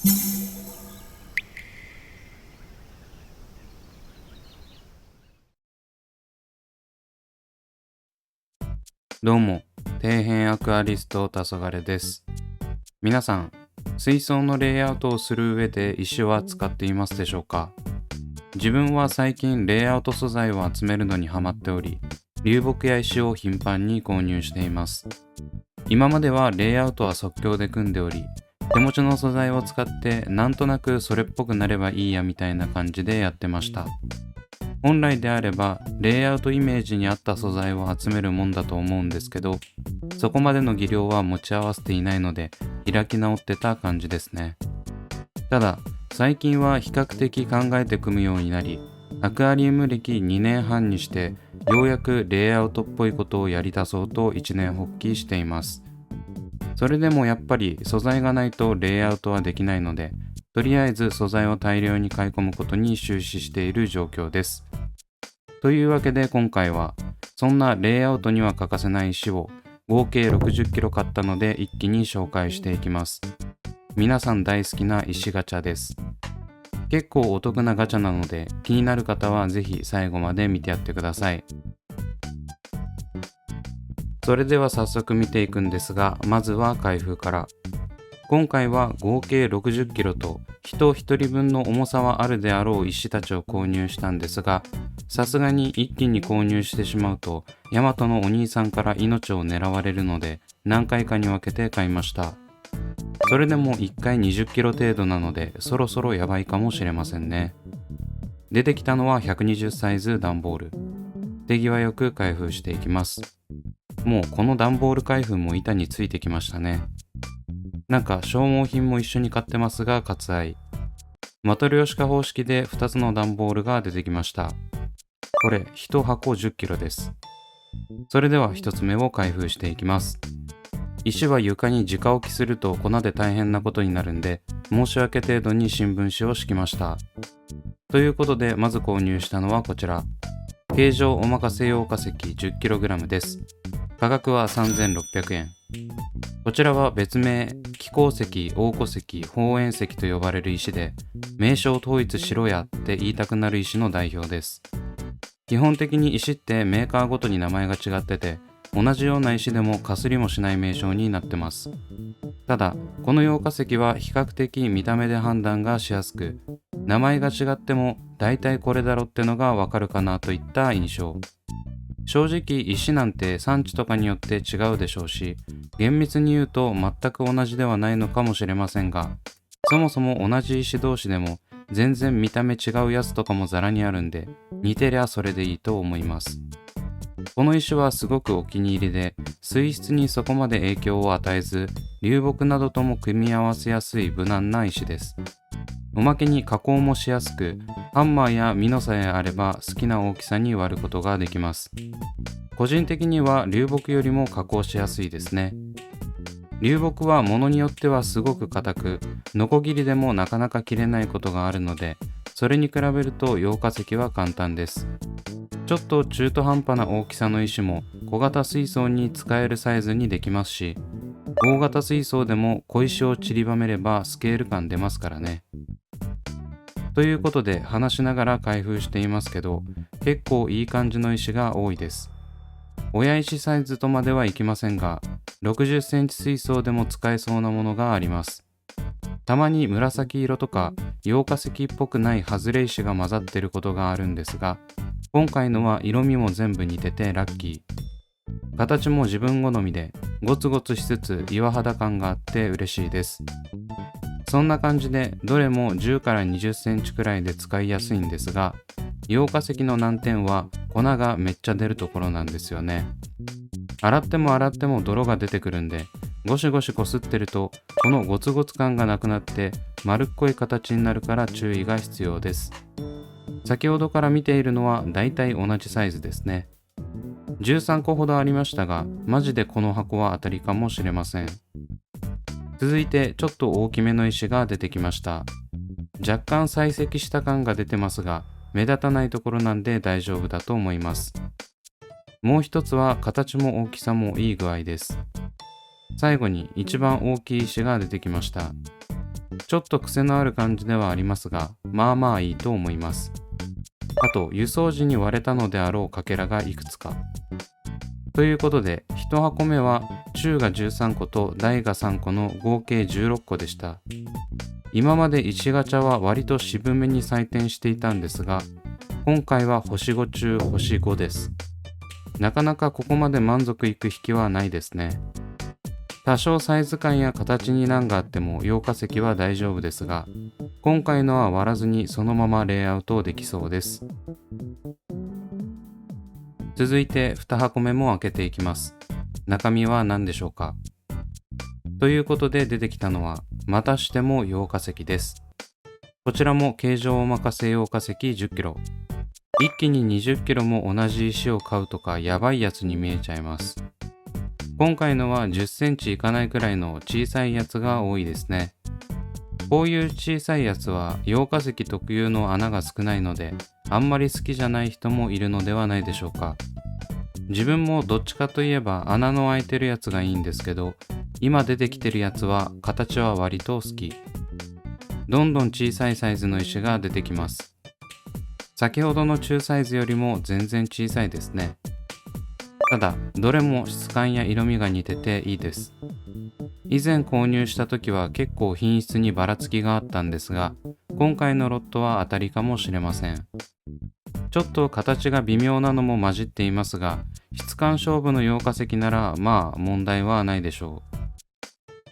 どうも、底辺アクアリスト黄昏です。皆さん、水槽のレイアウトをする上で石は使っていますでしょうか？自分は最近レイアウト素材を集めるのにハマっており、流木や石を頻繁に購入しています。今まではレイアウトは即興で組んでおり、手持ちの素材を使ってなんとなくそれっぽくなればいいやみたいな感じでやってました。本来であればレイアウトイメージに合った素材を集めるもんだと思うんですけど、そこまでの技量は持ち合わせていないので開き直ってた感じですね。ただ最近は比較的考えて組むようになり、アクアリウム歴2年半にしてようやくレイアウトっぽいことをやり出そうと一年発起しています。それでもやっぱり素材がないとレイアウトはできないので、とりあえず素材を大量に買い込むことに終始している状況です。というわけで今回はそんなレイアウトには欠かせない石を合計60キロ買ったので一気に紹介していきます。皆さん大好きな石ガチャです。結構お得なガチャなので気になる方はぜひ最後まで見てやってください。それでは早速見ていくんですが、まずは開封から。今回は合計60キロと人一人分の重さはあるであろう石たちを購入したんですが、さすがに一気に購入してしまうとヤマトのお兄さんから命を狙われるので何回かに分けて買いました。それでも1回20キロ程度なのでそろそろやばいかもしれませんね。出てきたのは120サイズ段ボール。手際よく開封していきます。もうこの段ボール開封も板についてきましたね。なんか消耗品も一緒に買ってますが割愛。マトリョーシカ方式で2つの段ボールが出てきました。これ1箱10キロです。それでは1つ目を開封していきます。石は床に直置きすると粉で大変なことになるんで、申し訳程度に新聞紙を敷きました。ということでまず購入したのはこちら。形状おまかせ用化石 10kg です。価格は3600円。こちらは別名気鉱石、黄鉱石、宝塩石と呼ばれる石で、名称統一しろやって言いたくなる石の代表です。基本的に石ってメーカーごとに名前が違ってて、同じような石でもかすりもしない名称になってます。ただこの用化石は比較的見た目で判断がしやすく、名前が違っても大体これだろってのがわかるかなといった印象。正直石なんて産地とかによって違うでしょうし、厳密に言うと全く同じではないのかもしれませんが、そもそも同じ石同士でも全然見た目違うやつとかもザラにあるんで、似てりゃそれでいいと思います。この石はすごくお気に入りで、水質にそこまで影響を与えず、流木などとも組み合わせやすい無難な石です。おまけに加工もしやすく、ハンマーやミノさえあれば好きな大きさに割ることができます。個人的には流木よりも加工しやすいですね。流木は物によってはすごく硬く、ノコギリでもなかなか切れないことがあるので、それに比べると溶化石は簡単です。ちょっと中途半端な大きさの石も小型水槽に使えるサイズにできますし、大型水槽でも小石を散りばめればスケール感出ますからね。ということで話しながら開封していますけど、結構いい感じの石が多いです。親石サイズとまではいきませんが、60センチ水槽でも使えそうなものがあります。たまに紫色とか溶化石っぽくない外れ石が混ざってることがあるんですが、今回のは色味も全部似ててラッキー。形も自分好みでゴツゴツしつつ岩肌感があって嬉しいです。そんな感じでどれも10から20センチくらいで使いやすいんですが、溶化石の難点は粉がめっちゃ出るところなんですよね。洗っても洗っても泥が出てくるんで、ゴシゴシこすってるとこのゴツゴツ感がなくなって丸っこい形になるから注意が必要です。先ほどから見ているのはだいたい同じサイズですね。13個ほどありましたが、マジでこの箱は当たりかもしれません。続いてちょっと大きめの石が出てきました。若干砕石した感が出てますが、目立たないところなんで大丈夫だと思います。もう一つは形も大きさもいい具合です。最後に一番大きい石が出てきました。ちょっと癖のある感じではありますが、まあまあいいと思います。あと、輸送時に割れたのであろうかけらがいくつか。ということで、1箱目は中が13個と大が3個の合計16個でした。今まで石ガチャは割と渋めに採点していたんですが、今回は星5中星5です。なかなかここまで満足いく引きはないですね。多少サイズ感や形に難があっても溶化石は大丈夫ですが、今回のは割らずにそのままレイアウトできそうです。続いて2箱目も開けていきます。中身は何でしょうか。ということで出てきたのはまたしても溶化石です。こちらも形状お任せ溶化石10キロ。一気に20キロも同じ石を買うとかやばいやつに見えちゃいます。今回のは10センチいかないくらいの小さいやつが多いですね。こういう小さいやつは溶化石特有の穴が少ないので、あんまり好きじゃない人もいるのではないでしょうか。自分もどっちかといえば穴の開いてるやつがいいんですけど、今出てきてるやつは形は割と好き。どんどん小さいサイズの石が出てきます。先ほどの中サイズよりも全然小さいですね。ただ、どれも質感や色味が似てていいです。以前購入した時は結構品質にばらつきがあったんですが、今回のロットは当たりかもしれません。ちょっと形が微妙なのも混じっていますが、質感勝負の溶化石ならまあ問題はないでしょう。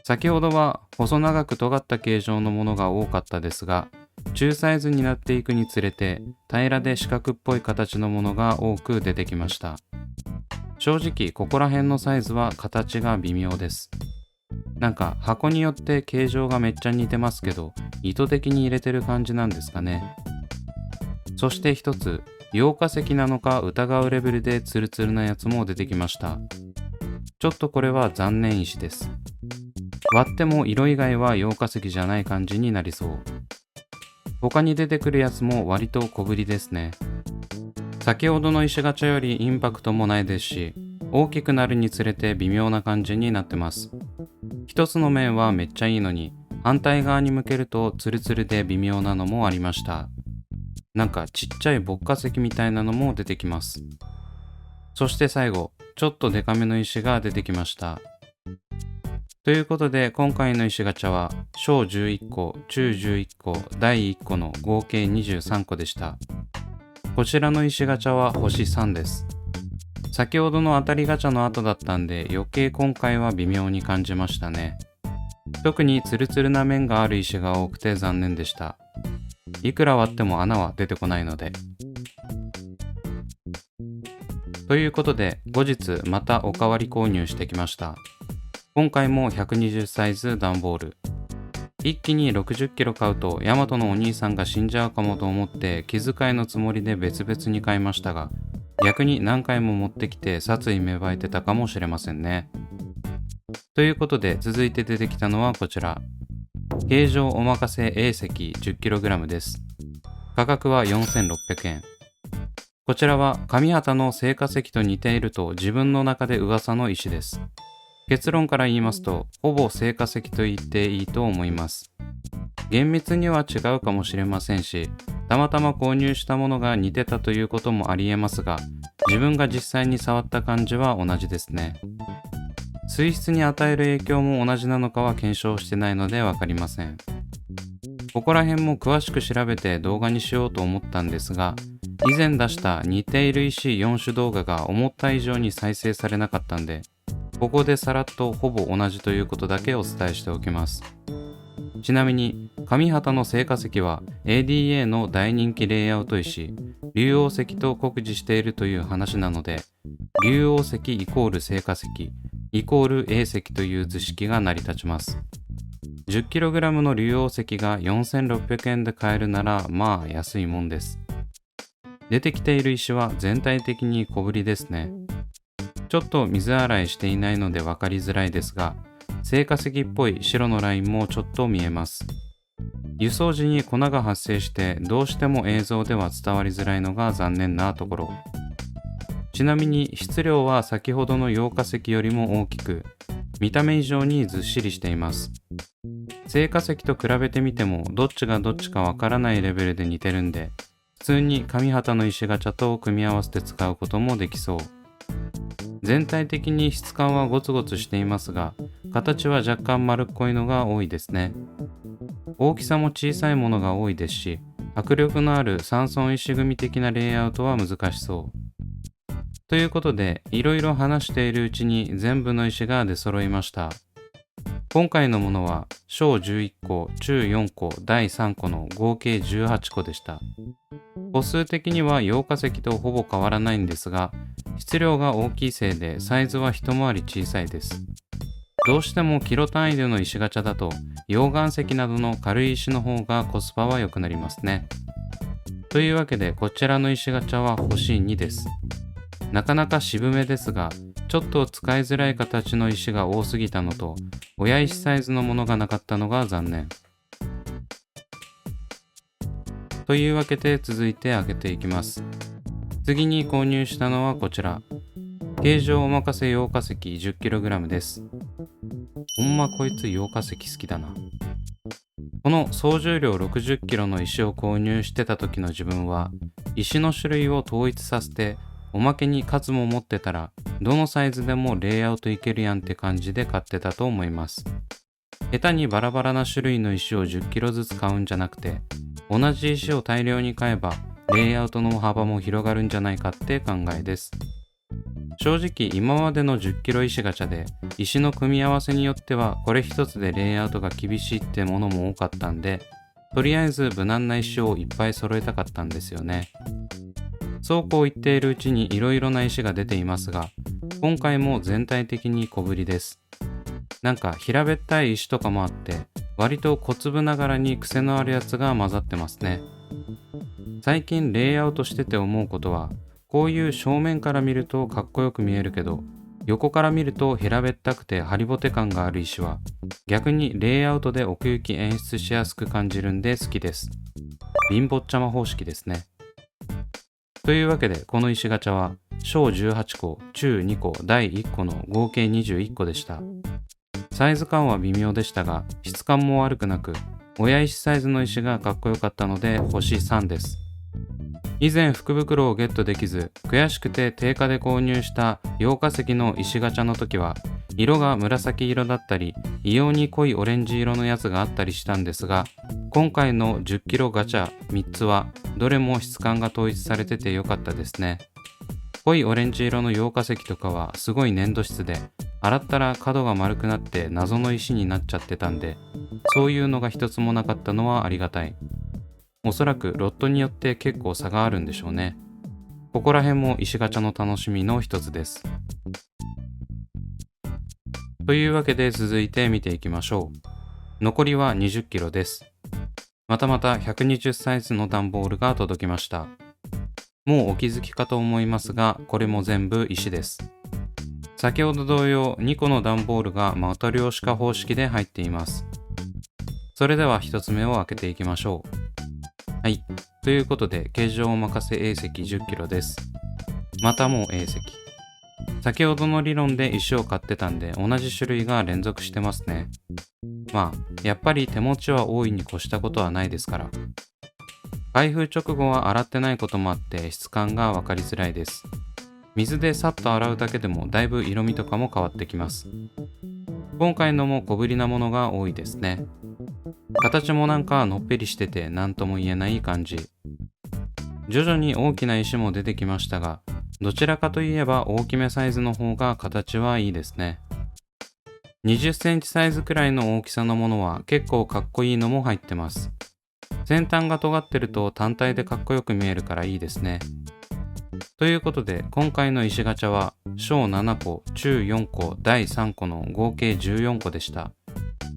先ほどは細長く尖った形状のものが多かったですが、中サイズになっていくにつれて平らで四角っぽい形のものが多く出てきました。正直ここら辺のサイズは形が微妙です。なんか箱によって形状がめっちゃ似てますけど、意図的に入れてる感じなんですかね。そして一つ、溶化石なのか疑うレベルでツルツルなやつも出てきました。ちょっとこれは残念石です。割っても色以外は溶化石じゃない感じになりそう。他に出てくるやつも割と小ぶりですね。先ほどの石ガチャよりインパクトもないですし、大きくなるにつれて微妙な感じになってます。一つの面はめっちゃいいのに、反対側に向けるとツルツルで微妙なのもありました。なんかちっちゃい牧化石みたいなのも出てきます。そして最後、ちょっとデカめの石が出てきました。ということで今回の石ガチャは小11個、中11個、大1個の合計23個でした。こちらの石ガチャは星3です。先ほどの当たりガチャの後だったんで余計今回は微妙に感じましたね。特にツルツルな面がある石が多くて残念でした。いくら割っても穴は出てこないので。ということで後日またおかわり購入してきました。今回も120サイズ段ボール。一気に60キロ買うとヤマトのお兄さんが死んじゃうかもと思って気遣いのつもりで別々に買いましたが、逆に何回も持ってきて殺意芽生えてたかもしれませんね。ということで続いて出てきたのはこちら。形状お任せ A 石 10kg です。価格は4600円。こちらは上畑の青化石と似ていると自分の中で噂の石です。結論から言いますと、ほぼ青化石と言っていいと思います。厳密には違うかもしれませんし、たまたま購入したものが似てたということもありえますが、自分が実際に触った感じは同じですね。水質に与える影響も同じなのかは検証してないのでわかりません。ここら辺も詳しく調べて動画にしようと思ったんですが、以前出した似ている石4種動画が思った以上に再生されなかったんで、ここでさらっとほぼ同じということだけお伝えしておきます。ちなみに上畑の青化石は ADA の大人気レイアウト石、竜王石と酷似しているという話なので、竜王石イコール青化石イコール A 石という図式が成り立ちます。10kg の竜王石が4600円で買えるならまあ安いもんです。出てきている石は全体的に小ぶりですね。ちょっと水洗いしていないので分かりづらいですが、青化石っぽい白のラインもちょっと見えます。輸送時に粉が発生してどうしても映像では伝わりづらいのが残念なところ。ちなみに質量は先ほどの溶化石よりも大きく、見た目以上にずっしりしています。成果石と比べてみてもどっちがどっちかわからないレベルで似てるんで、普通に上畑の石ガチャと組み合わせて使うこともできそう。全体的に質感はゴツゴツしていますが、形は若干丸っこいのが多いですね。大きさも小さいものが多いですし、迫力のある三尊石組み的なレイアウトは難しそう。ということで、いろいろ話しているうちに全部の石が出揃いました。今回のものは小11個、中4個、大3個の合計18個でした。個数的には陽化石とほぼ変わらないんですが、質量が大きいせいでサイズは一回り小さいです。どうしてもキロ単位での石ガチャだと溶岩石などの軽い石の方がコスパは良くなりますね。というわけでこちらの石ガチャは星2です。なかなか渋めですが、ちょっと使いづらい形の石が多すぎたのと、親石サイズのものがなかったのが残念。というわけで続いて開けていきます。次に購入したのはこちら。形状お任せ陽化石 10kg です。ほんまこいつ陽化石好きだな。この総重量 60kg の石を購入してた時の自分は、石の種類を統一させて、おまけに数も持ってたら、どのサイズでもレイアウトいけるやんって感じで買ってたと思います。下手にバラバラな種類の石を 10kg ずつ買うんじゃなくて、同じ石を大量に買えば、レイアウトの幅も広がるんじゃないかって考えです。正直今までの 10kg 石ガチャで石の組み合わせによってはこれ一つでレイアウトが厳しいってものも多かったんで、とりあえず無難な石をいっぱい揃えたかったんですよね。そうこう言っているうちにいろいろな石が出ていますが、今回も全体的に小ぶりです。なんか平べったい石とかもあって、割と小粒ながらに癖のあるやつが混ざってますね。最近レイアウトしてて思うことは、こういう正面から見るとかっこよく見えるけど、横から見ると平べったくてハリボテ感がある石は、逆にレイアウトで奥行き演出しやすく感じるんで好きです。貧乏ちゃま方式ですね。というわけでこの石ガチャは小18個、中2個、大1個の合計21個でした。サイズ感は微妙でしたが、質感も悪くなく、親石サイズの石がかっこよかったので星3です。以前福袋をゲットできず、悔しくて定価で購入した陽化石の石ガチャの時は、色が紫色だったり、異様に濃いオレンジ色のやつがあったりしたんですが、今回の 10kg ガチャ3つは、どれも質感が統一されてて良かったですね。濃いオレンジ色の陽化石とかはすごい粘土質で、洗ったら角が丸くなって謎の石になっちゃってたんで、そういうのが一つもなかったのはありがたい。おそらくロットによって結構差があるんでしょうね。ここら辺も石ガチャの楽しみの一つです。というわけで続いて見ていきましょう。残りは 20kg です。またまた120サイズの段ボールが届きました。もうお気づきかと思いますが、これも全部石です。先ほど同様2個の段ボールがマトリョーシカ方式で入っています。それでは1つ目を開けていきましょう。はい。ということで、形状お任せ A 石 10kg です。またも A 石。先ほどの理論で石を買ってたんで、同じ種類が連続してますね。まあ、やっぱり手持ちは大いに越したことはないですから。開封直後は洗ってないこともあって質感がわかりづらいです。水でさっと洗うだけでもだいぶ色味とかも変わってきます。今回のも小ぶりなものが多いですね。形もなんかのっぺりしてて何とも言えない感じ。徐々に大きな石も出てきましたが、どちらかといえば大きめサイズの方が形はいいですね。20センチサイズくらいの大きさのものは結構かっこいいのも入ってます。先端が尖ってると単体でかっこよく見えるからいいですね。ということで今回の石ガチャは小7個、中4個、大3個の合計14個でした。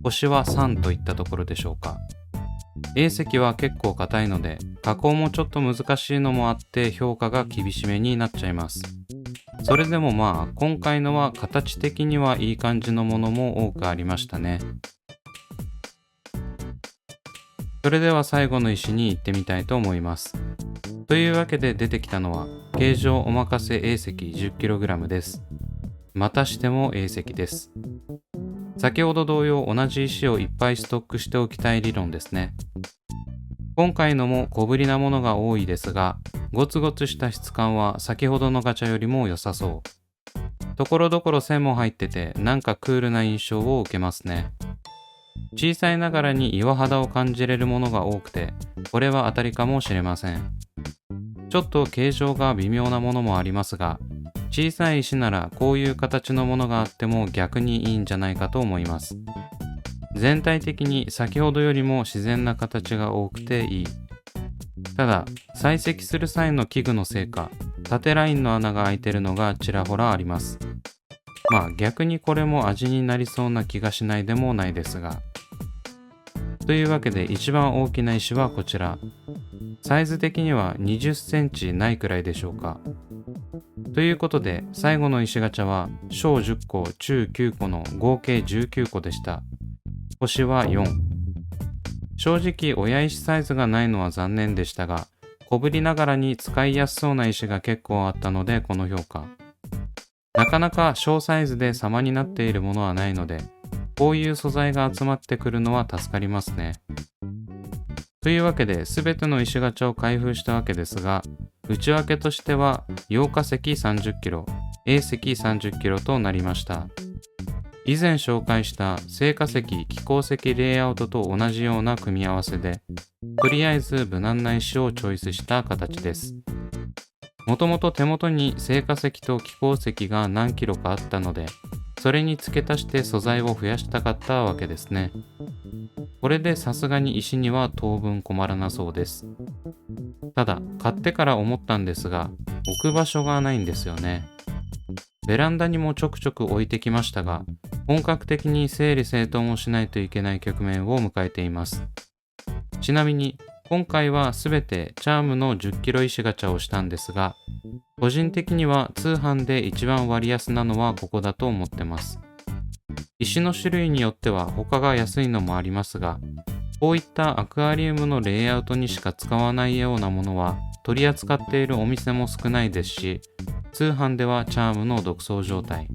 星は3といったところでしょうか。A 石は結構硬いので加工もちょっと難しいのもあって評価が厳しめになっちゃいます。それでもまあ今回のは形的にはいい感じのものも多くありましたね。それでは最後の石に行ってみたいと思います。というわけで出てきたのは形状お任せ A 石 10kg です。またしても A 石です。先ほど同様同じ石をいっぱいストックしておきたい理論ですね。今回のも小ぶりなものが多いですが、ゴツゴツした質感は先ほどのガチャよりも良さそう。ところどころ線も入ってて、なんかクールな印象を受けますね。小さいながらに岩肌を感じれるものが多くて、これは当たりかもしれません。ちょっと形状が微妙なものもありますが、小さい石ならこういう形のものがあっても逆にいいんじゃないかと思います。全体的に先ほどよりも自然な形が多くていい。ただ、採石する際の器具のせいか、縦ラインの穴が開いてるのがちらほらあります。まあ逆にこれも味になりそうな気がしないでもないですが。というわけで一番大きな石はこちら。サイズ的には20センチないくらいでしょうか。ということで最後の石ガチャは小10個中9個の合計19個でした。星は4。正直親石サイズがないのは残念でしたが、小ぶりながらに使いやすそうな石が結構あったのでこの評価。なかなか小サイズで様になっているものはないので、こういう素材が集まってくるのは助かりますね。というわけで全ての石ガチャを開封したわけですが、内訳としては陽化石 30kg、A 石 30kg となりました。以前紹介した青化石、気鉱石レイアウトと同じような組み合わせで、とりあえず無難な石をチョイスした形です。もともと手元に青化石と気鉱石が何キロかあったので、それに付け足して素材を増やしたかったわけですね。これでさすがに石には当分困らなそうです。ただ、買ってから思ったんですが、置く場所がないんですよね。ベランダにもちょくちょく置いてきましたが、本格的に整理整頓をしないといけない局面を迎えています。ちなみに、今回はすべてチャームの 10kg 石ガチャをしたんですが、個人的には通販で一番割安なのはここだと思ってます。石の種類によっては他が安いのもありますが、こういったアクアリウムのレイアウトにしか使わないようなものは取り扱っているお店も少ないですし、通販ではチャームの独走状態。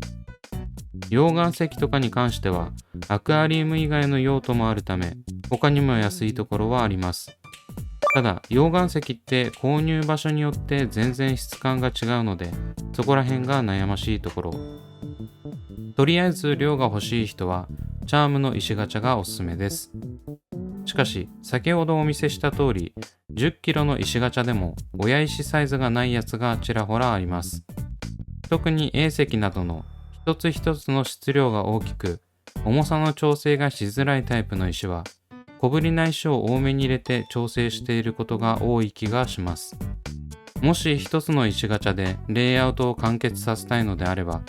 溶岩石とかに関してはアクアリウム以外の用途もあるため、他にも安いところはあります。ただ、溶岩石って購入場所によって全然質感が違うので、そこら辺が悩ましいところ。とりあえず量が欲しい人は、チャームの石ガチャがおすすめです。しかし、先ほどお見せした通り、10kgの石ガチャでも親石サイズがないやつがちらほらあります。特に A 石などの一つ一つの質量が大きく、重さの調整がしづらいタイプの石は、小ぶりな石を多めに入れて調整していることが多い気がします。もし一つの石ガチャでレイアウトを完結させたいのであれば、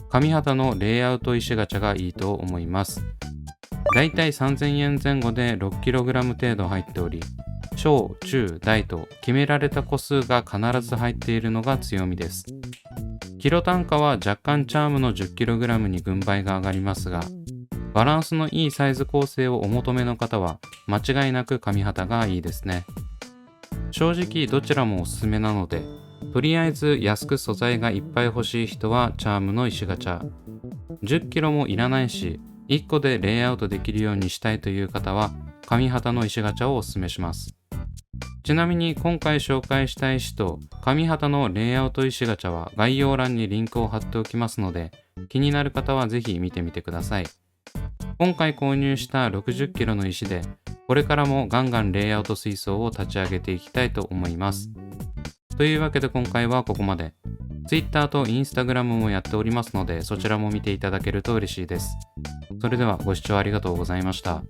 紙肌のレイアウト石ガチャがいいと思います。だいたい3000円前後で 6kg 程度入っており、小、中、大と決められた個数が必ず入っているのが強みです。キロ単価は若干チャームの 10kg に軍配が上がりますが、バランスのいいサイズ構成をお求めの方は間違いなく紙肌がいいですね。正直どちらもおすすめなので、とりあえず安く素材がいっぱい欲しい人はチャームの石ガチャ、10kg もいらないし1個でレイアウトできるようにしたいという方は紙肌の石ガチャをおすすめします。ちなみに今回紹介した石と紙肌のレイアウト石ガチャは概要欄にリンクを貼っておきますので、気になる方はぜひ見てみてください。今回購入した 60kg の石で、これからもガンガンレイアウト水槽を立ち上げていきたいと思います。というわけで今回はここまで。Twitter と Instagram もやっておりますので、そちらも見ていただけると嬉しいです。それではご視聴ありがとうございました。